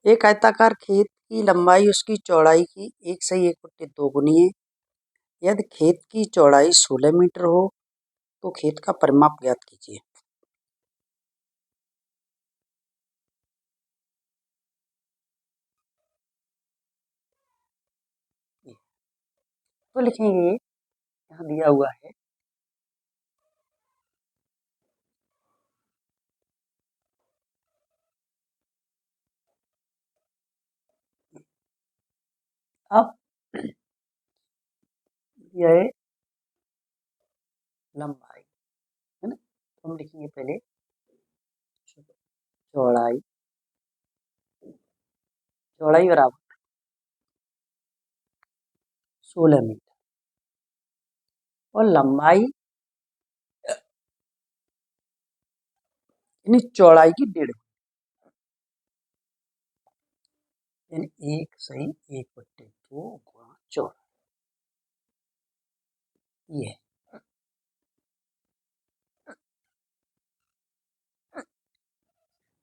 एक आयताकार खेत की लंबाई उसकी चौड़ाई की 1/1 गुनी है। यदि खेत की चौड़ाई 16 मीटर हो तो खेत का परिमाप ज्ञात कीजिए। तो लिखेंगे, यहाँ दिया हुआ है अब यह लंबाई है ना, तो हम लिखेंगे पहले चौड़ाई, चौड़ाई बराबर 16 मीटर और लंबाई यानी चौड़ाई की 1.5 यानी 1/1 गुणा चौड़ाई, ये है।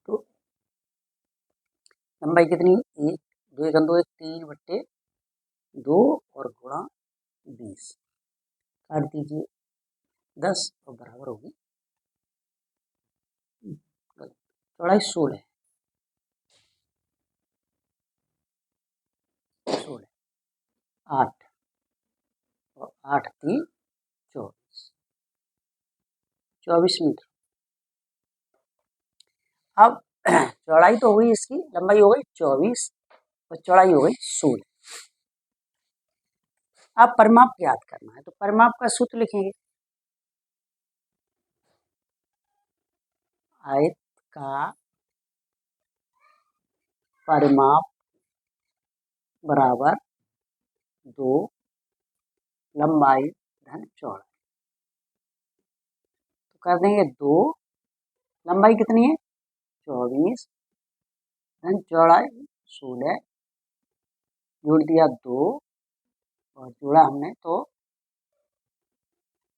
तो लंबाई कितनी है? 1/2 और गुणा 20 काट दीजिए 10 और बराबर होगी चौड़ाई 16 8 और 8 थी 24 मीटर। अब चौड़ाई तो हो गई, इसकी लंबाई हो गई 24 और चौड़ाई हो गई 16। अब परिमाप ज्ञात करना है, तो परिमाप का सूत्र लिखेंगे, आयत का परिमाप बराबर 2 लंबाई धन चौड़ाई। तो कर देंगे 2, लंबाई कितनी है 24 धन चौड़ाई 16, जोड़ दिया 2 और जोड़ा हमने तो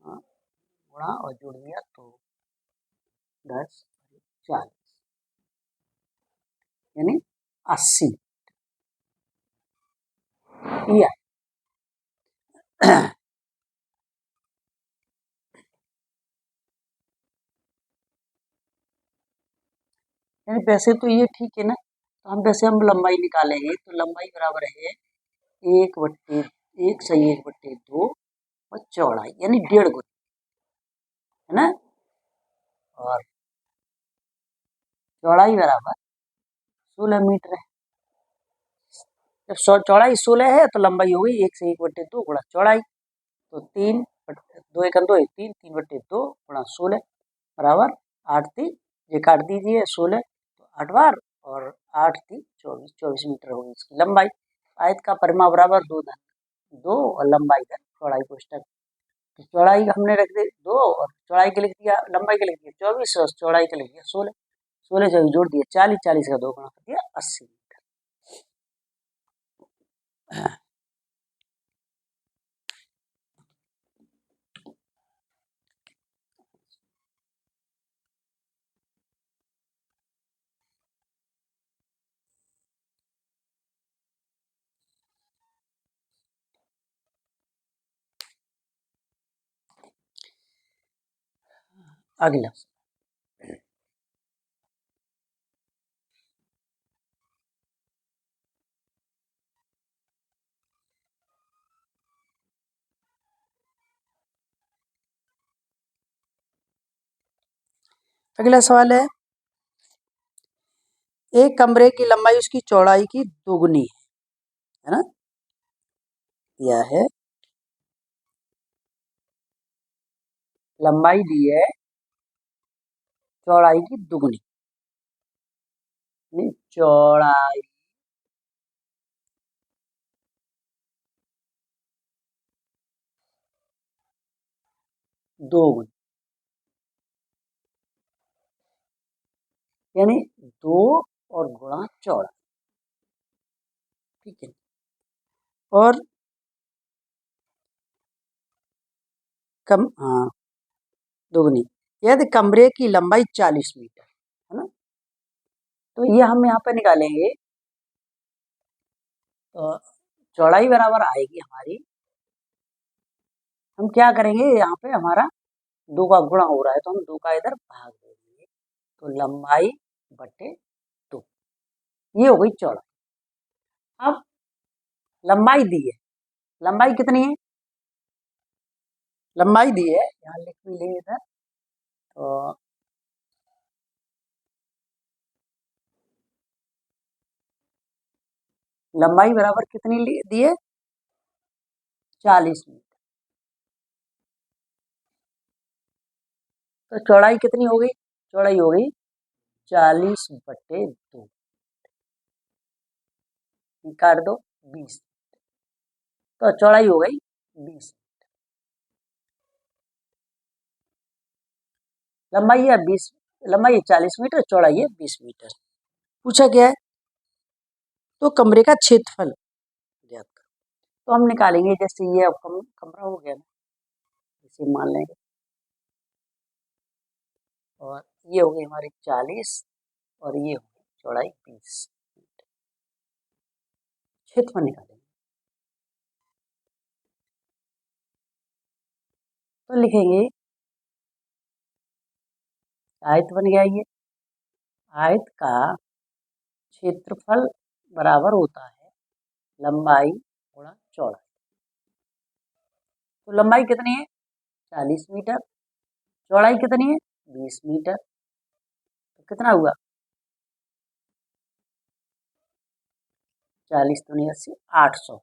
गुणा और जोड़ दिया तो 10 40 यानी 80 या यानी वैसे तो ये ठीक है ना, तो हम वैसे हम लंबाई निकालेंगे तो लंबाई बराबर है 1/1/2 और चौड़ाई यानी 1.5 गुनी है ना, और चौड़ाई बराबर 16 मीटर है। जब चौड़ाई 16 है तो लंबाई हो गई 1/1/2 गुणा चौड़ाई, तो 3 3/2 गुणा 16 बराबर 8 3 ये काट दीजिए 16 तो 8 बार और 8 3 24 मीटर होगी इसकी लंबाई। आयत का परिमाप बराबर 2 और लंबाई धन चौड़ाई को स्टेप, तो चौड़ाई हमने रख दी 2 और चौड़ाई के लिख दिया, लंबाई के लिख दिया 24 और चौड़ाई के लिख दिया 16, 16 से जोड़ दिया 40, 40 का 2 गुणा कर दिया 80 मीटर। अगला अगला सवाल है, एक कमरे की लंबाई उसकी चौड़ाई की दोगुनी है ना। यह है लंबाई दी है, चौड़ाई की दुगुनी, चौड़ाई दोगुनी, यानी दो और गुणा चौड़ा, ठीक है। और हाँ दोगुनी, यदि कमरे की लंबाई 40 मीटर है ना, तो ये हम यहाँ पे निकालेंगे, तो चौड़ाई बराबर आएगी हमारी, हम क्या करेंगे, यहाँ पे हमारा दो का गुणा हो रहा है तो हम दो का इधर भाग देंगे, तो लंबाई बटे दो, ये हो गई चौड़ाई। अब लंबाई दी है, लंबाई कितनी है, लंबाई दी है, यहाँ लिख भी लेंगे इधर, तो लंबाई बराबर कितनी दी है, 40 मीटर, तो चौड़ाई कितनी हो गई, चौड़ाई हो गई 40/2, काट दो 20, तो चौड़ाई हो गई 20, लंबाई है 20, लंबाई है 40 मीटर, चौड़ाई है 20 मीटर। पूछा गया है तो कमरे का क्षेत्रफल ज्ञात करो, तो हम निकालेंगे, जैसे ये अब कमरा हो गया ना, इसे मान लेंगे, और ये हो गई हमारी 40 और ये हो गई चौड़ाई 20, क्षेत्रफल निकालेंगे, तो लिखेंगे आयत बन गया, ये आयत का क्षेत्रफल बराबर होता है लंबाई गुणा चौड़ाई, तो लंबाई कितनी है 40 मीटर, चौड़ाई कितनी है 20 मीटर, तो कितना हुआ 40 दूनी 80, 800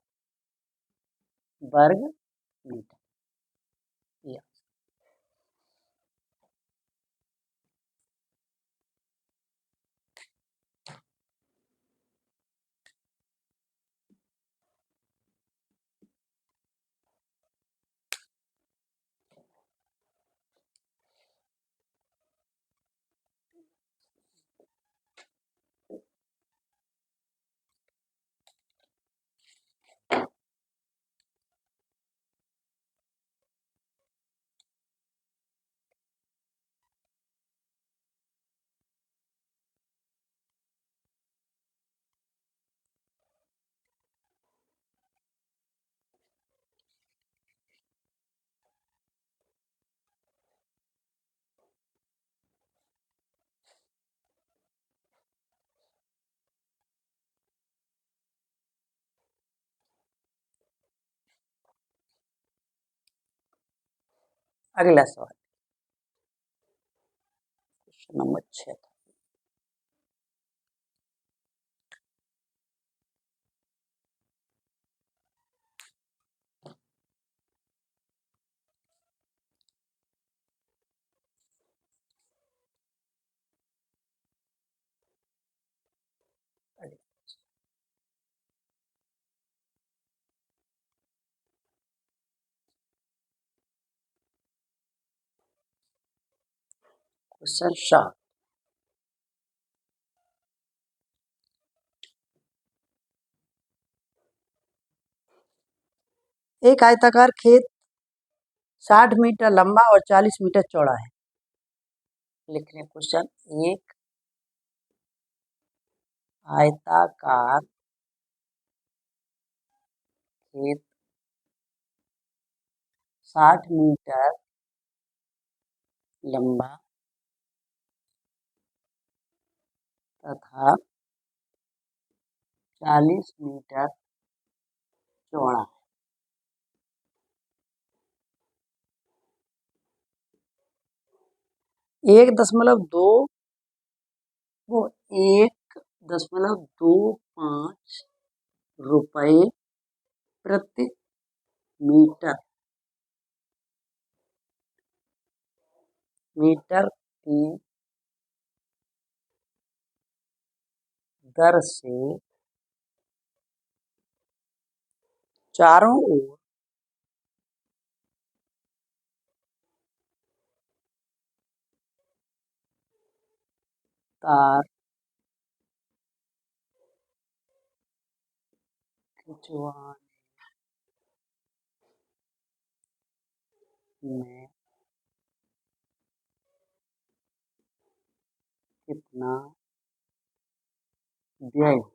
वर्ग मीटर। ये अगला सवाल, क्वेश्चन नंबर 6 था। क्वेश्चन 7, एक आयताकार खेत 60 मीटर लंबा और 40 मीटर चौड़ा है, लिख रहे हैं क्वेश्चन, एक आयताकार खेत 60 मीटर लंबा तथा 40 मीटर चौड़ा, 1.2 वो 1.25 रुपये प्रति मीटर मीटर की दर से चारों ओर तार खिंचवाने में कितना व्यय हुआ।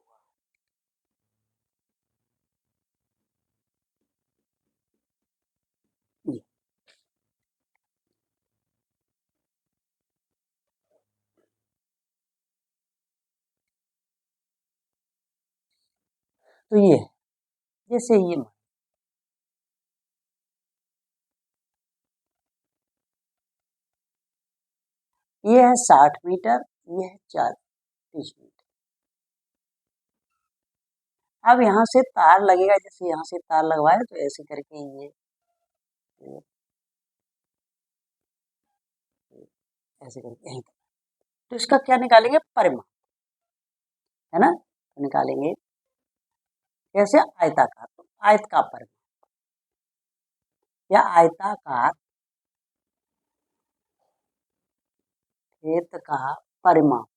तो ये जैसे ये है 60 मीटर, ये है 30 मीटर। अब यहाँ से तार लगेगा, जैसे यहाँ से तार लगवाए तो ऐसे करके ये ऐसे करके यहीं, तो इसका क्या निकालेंगे, परिमाप, है ना। तो निकालेंगे कैसे, आयताकार, तो आयत का परिमाप या आयताकार क्षेत्र का परिमाप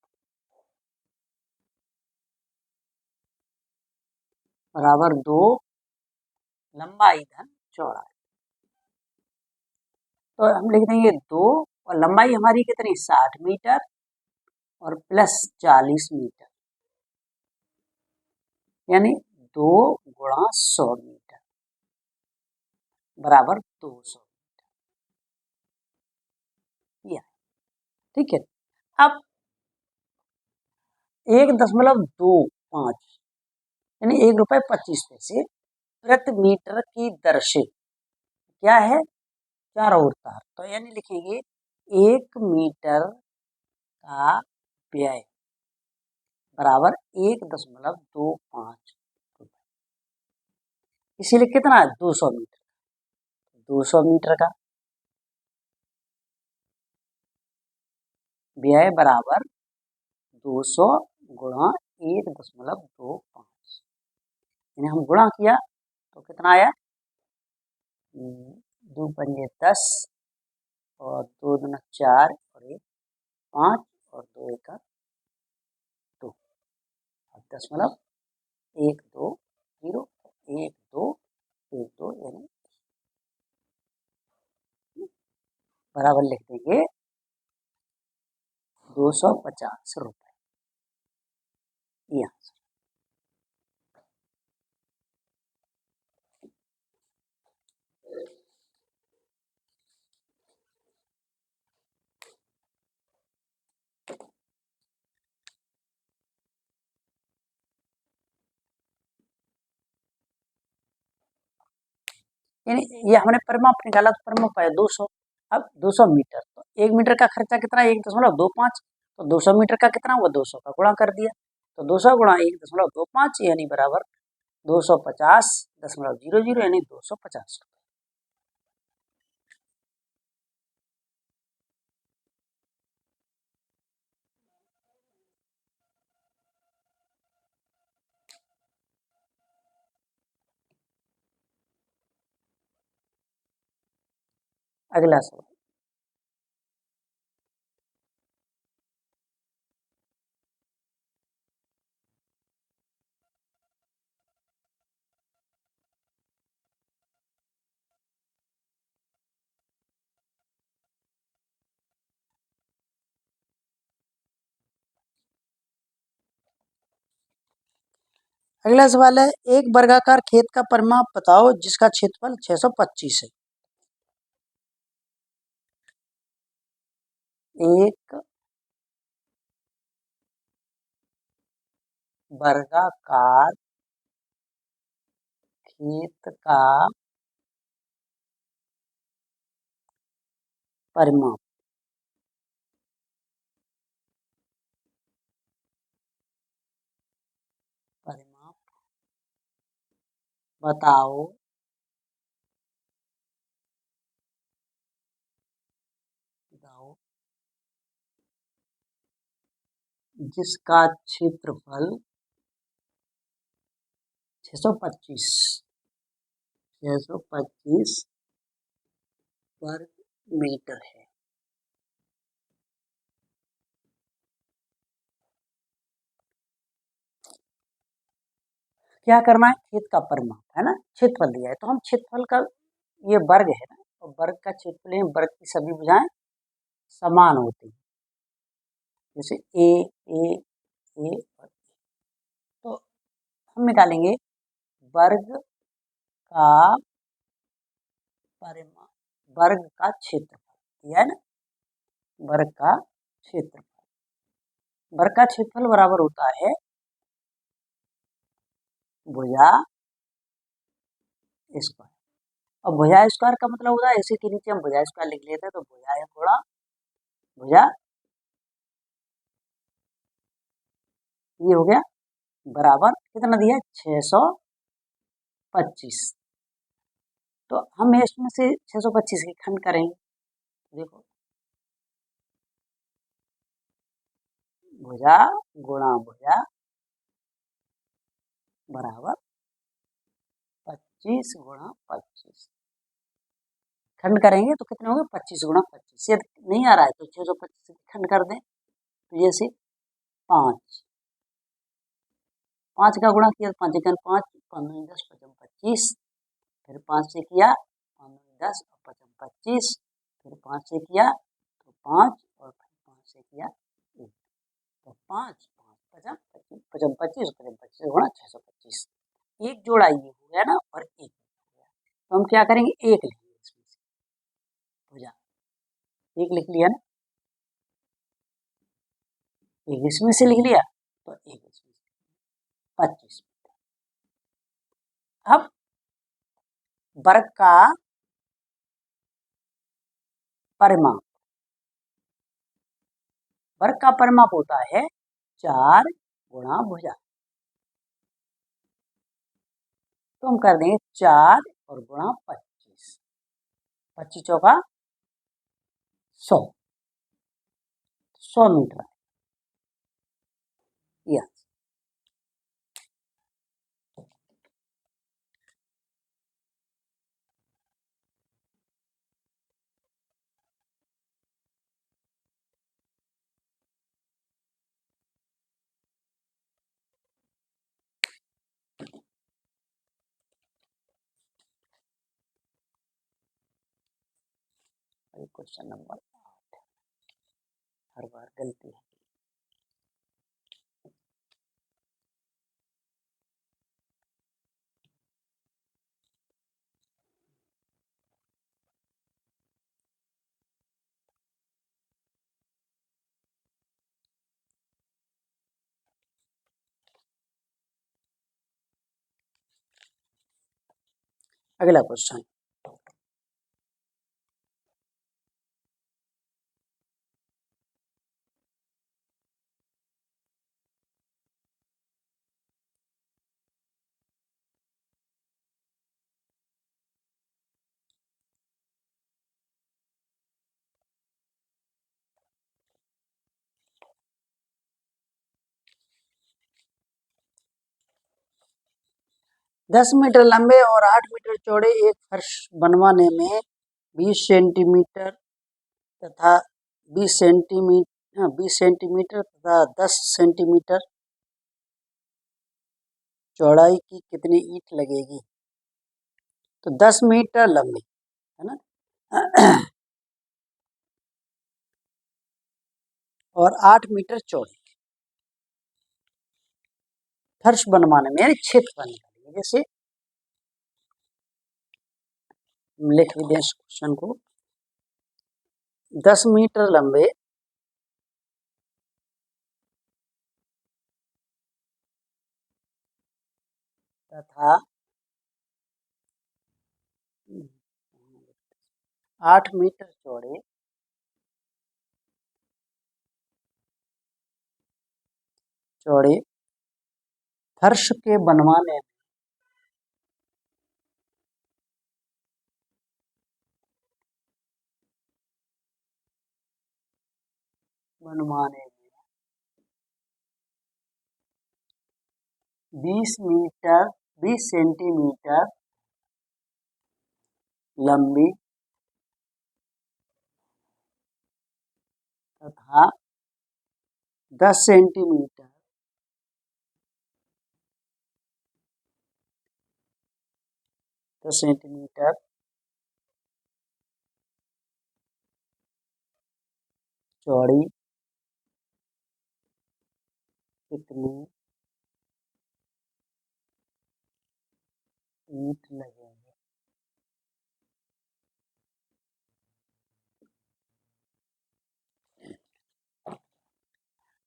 बराबर 2 लंबाई धन चौड़ाई। तो हम लिख देंगे 2 और लंबाई हमारी कितनी, 60 मीटर और प्लस 40 मीटर, यानी 2 गुणा 100 मीटर बराबर 200 मीटर। ठीक है। अब 1.25 यानी 1 रुपये 25 पैसे प्रति मीटर की दर से क्या है, चारों ओर तार, तो यानी लिखेंगे 1 मीटर का व्यय बराबर 1.25 रुपये, इसीलिए कितना है, 200 मीटर, 200 मीटर का व्यय बराबर 200 गुणा 1.25, यानी हम गुणा किया तो कितना आया, 2×5 = 10 और 2×4 और 1 5 और 2×1 = 2, 0.12 1 2 1 2 यानी बराबर लिख देंगे 250 रुपये। ये आंसर। यानी ये हमने परिमाप निकाला, तो परिमाप है 200। अब 200 मीटर, तो 1 मीटर का खर्चा कितना, 1.25, तो 200 मीटर का कितना हुआ, 200 का गुणा कर दिया, तो 200 गुणा 1.25 यानी बराबर 250.00 यानी 250 रुपये। अगला सवाल, अगला सवाल है, एक वर्गाकार खेत का परिमाप बताओ जिसका क्षेत्रफल 625 है। एक वर्गाकार खेत का परिमाप बताओ बताओ जिसका क्षेत्रफल 625 वर्ग मीटर है। क्या करना है? खेत का परिमाप है ना, क्षेत्रफल दिया है तो हम क्षेत्रफल का, ये वर्ग है ना, और वर्ग का क्षेत्रफल है, वर्ग की सभी भुजाएं समान होती हैं, जैसे ए ए ए और ए। तो हम निकालेंगे वर्ग का परिमाप, वर्ग का क्षेत्रफल दिया है ना, वर्ग का क्षेत्रफल, वर्ग का क्षेत्रफल बराबर होता है भुजा स्क्वायर। अब भुजा स्क्वायर का मतलब होता है, ऐसे के नीचे हम भुजा स्क्वायर लिख लेते हैं, तो भुजा गुणा भुजा, ये हो गया बराबर कितना दिया है? 625। तो हम इसमें से 625 की खंड करेंगे, देखो भुजा गुणा भुजा बराबर 25 गुणा 25, खंड करेंगे तो कितने होंगे? 25 गुणा 25। यदि नहीं आ रहा है तो 625 की खंड कर दें, तो जैसे 5, 5 का गुणा किया, 5 एकन 5, 5 10 पचम 25, फिर 5 से किया 5 10 और पचम 25, फिर 5 से किया तो 5 और फिर 5 से किया 1, तो 5 5 पचम 25 पचम 25 पचम 25 गुणा 625, एक जोड़ा ये हो गया ना, और एक हो गया, तो हम क्या करेंगे? एक लिखेंगे इसमें से, भुजा एक लिख लिया ना, एक इसमें से लिख लिया, तो एक इसमें से 25। अब वर्ग का परिमाप, वर्ग का परिमाप होता है 4 गुणा भुजा, तो हम कर देंगे 4 और गुणा 25, 25 चौका 100, 100 मीटर। यस, क्वेश्चन नंबर 8, हर बार गलती है। अगला क्वेश्चन, दस मीटर लंबे और 8 मीटर चौड़े एक फर्श बनवाने में 20 सेंटीमीटर तथा 20 सेंटीमीटर तथा 10 सेंटीमीटर चौड़ाई की कितनी ईंट लगेगी? तो 10 मीटर लंबी है ना, और 8 मीटर चौड़ी, फर्श बनवाने में यानी क्षेत्रफल निकालेंगे। जैसे लिख भी दें इस क्वेश्चन को, 10 मीटर लंबे तथा 8 मीटर चौड़े फर्श के बनवाने मनमाने में 20 सेंटीमीटर लंबी तथा 10 सेंटीमीटर चौड़ी कितनी ईंट लगेंगे।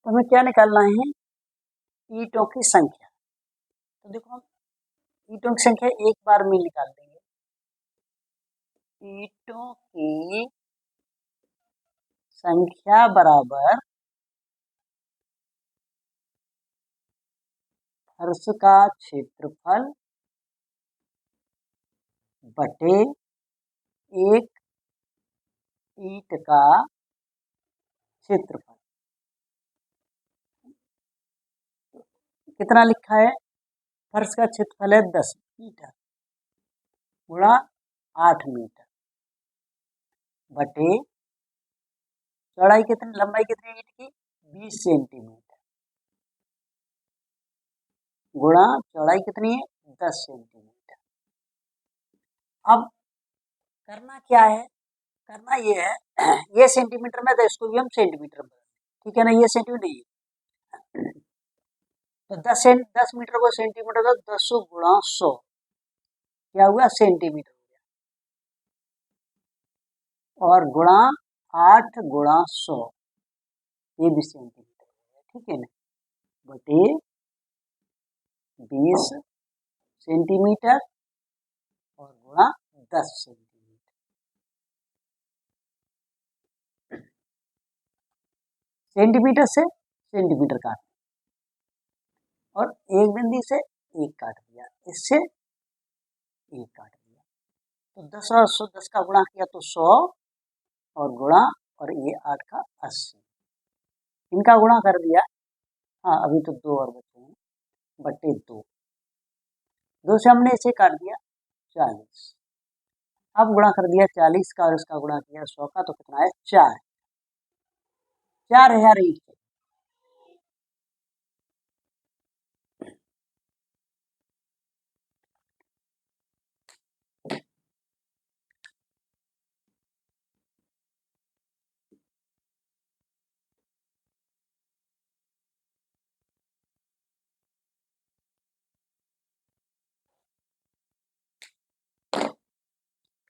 तो हमें क्या निकालना है, ईंटों की संख्या। तो देखो हम ईंटों की संख्या एक बार में निकाल देंगे। ईंटों की संख्या बराबर फर्श का क्षेत्रफल बटे एक ईंट का क्षेत्रफल। कितना लिखा है, फर्श का क्षेत्रफल है 10 मीटर गुणा 8 मीटर बटे चौड़ाई कितनी, लंबाई कितनी ईंट की 20 सेंटीमीटर गुणा चौड़ाई कितनी है 10 सेंटीमीटर। अब करना क्या है, करना ये है ये सेंटीमीटर में, तो इसको भी हम सेंटीमीटर में, ठीक है ना, ये सेंटीमीटर ये। तो 10 मीटर को सेंटीमीटर का 10 गुणा 100 क्या हुआ सेंटीमीटर हो गया, और गुणा 8 गुणा 100 ये भी सेंटीमीटर हो गया, ठीक है ना, बटे 20 सेंटीमीटर और गुणा 10 सेंटीमीटर। सेंटीमीटर से सेंटीमीटर काट और एक बिंदी से एक काट दिया, इससे एक काट दिया। तो 10 और 100, 10 का गुणा किया तो 100 और गुणा और ये 8 का 80, इनका गुणा कर दिया। हाँ अभी तो 2 और बचे हैं, बटे 2, 2 से हमने इसे काट दिया 40। अब गुणा कर दिया 40 का और इसका गुणा किया 100 का, तो कितना है 4,000 ईंट।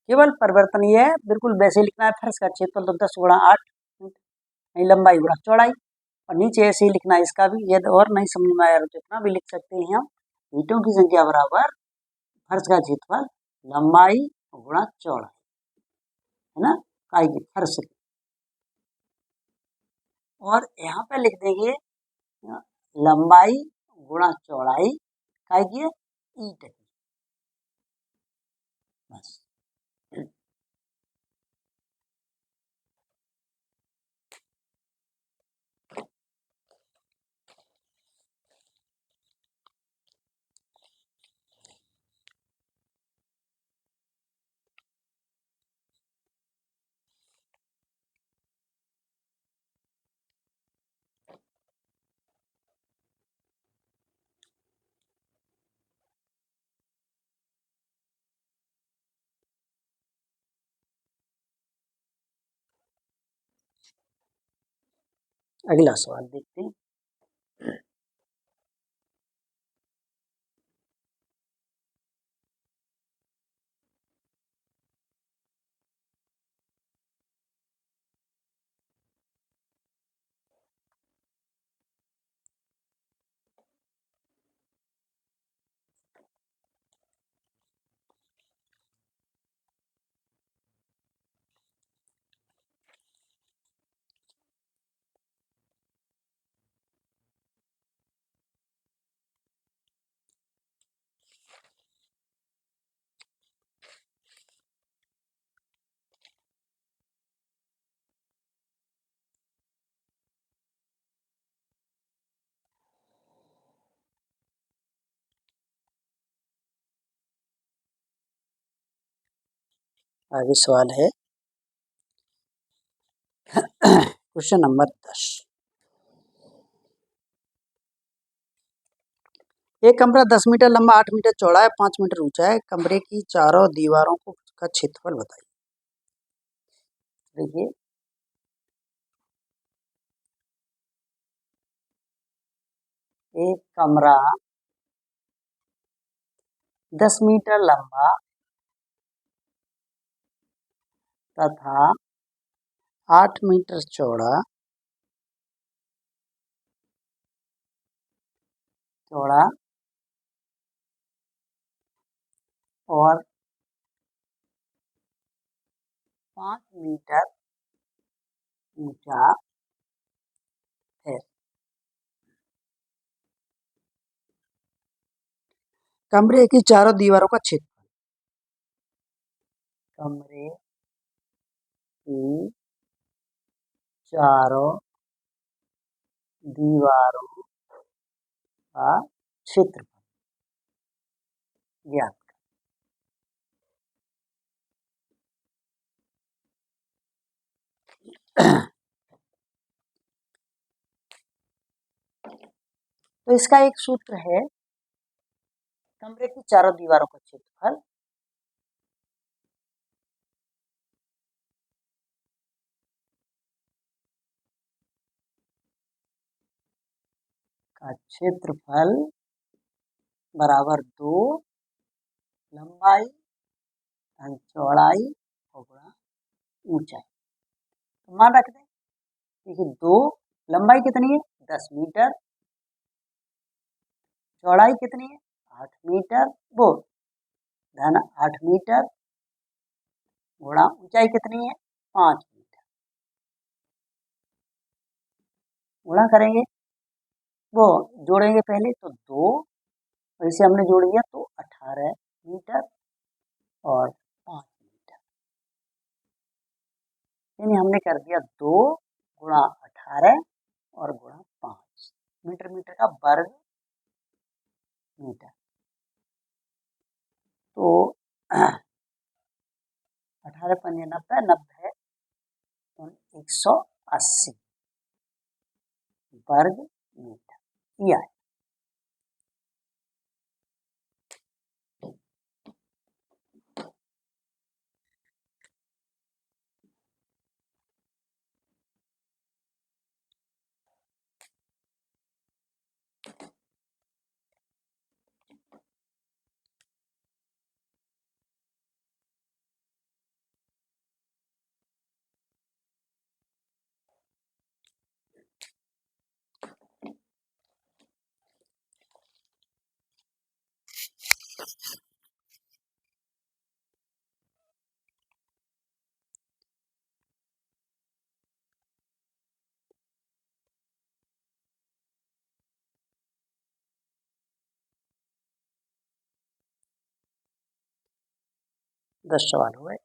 केवल परिवर्तन ये है, बिल्कुल वैसे लिखना है, फर्श का क्षेत्रफल तो 10 गुणा 8 लंबाई गुणा चौड़ाई, और नीचे ऐसे ही लिखना है इसका भी। यदि और नहीं समझ में आया तो इतना भी लिख सकते हैं हम, ईंटों की संख्या बराबर फर्श का क्षेत्रफल लंबाई गुणा चौड़ाई, है ना, काय की फर्श की। और यहाँ पे लिख देंगे लंबाई गुणा चौड़ाई काय की है, ईंट की, बस। अगला सवाल देखते हैं। आगे सवाल है क्वेश्चन नंबर 10। एक कमरा 10 मीटर लंबा, 8 मीटर चौड़ा है, 5 मीटर ऊंचा है। कमरे की चारों दीवारों का क्षेत्रफल बताइए। देखिए, एक कमरा 10 मीटर लंबा तथा 8 मीटर चौड़ा और 5 मीटर ऊंचा है। कमरे की चारों दीवारों का क्षेत्र, कमरे की चारों दीवारों का क्षेत्रफल ज्ञात। तो इसका एक सूत्र है, कमरे की चारों दीवारों का क्षेत्रफल का क्षेत्रफल बराबर 2 लंबाई धन चौड़ाई और गुणा ऊंचाई। तो मान रख दें, देखिए 2 लंबाई कितनी है 10 मीटर, चौड़ाई कितनी है 8 मीटर, वो धन 8 मीटर गुणा ऊंचाई कितनी है 5 मीटर। गुणा करेंगे, वो जोड़ेंगे पहले तो 2 और इसे हमने जोड़ दिया तो 18 मीटर और 5 मीटर। यानी हमने कर दिया 2 गुणा 18 और गुणा 5 मीटर, मीटर का वर्ग मीटर। तो 18 पंजे 90, 90 तो 180 वर्ग मीटर यह है। दस सवाल हुए।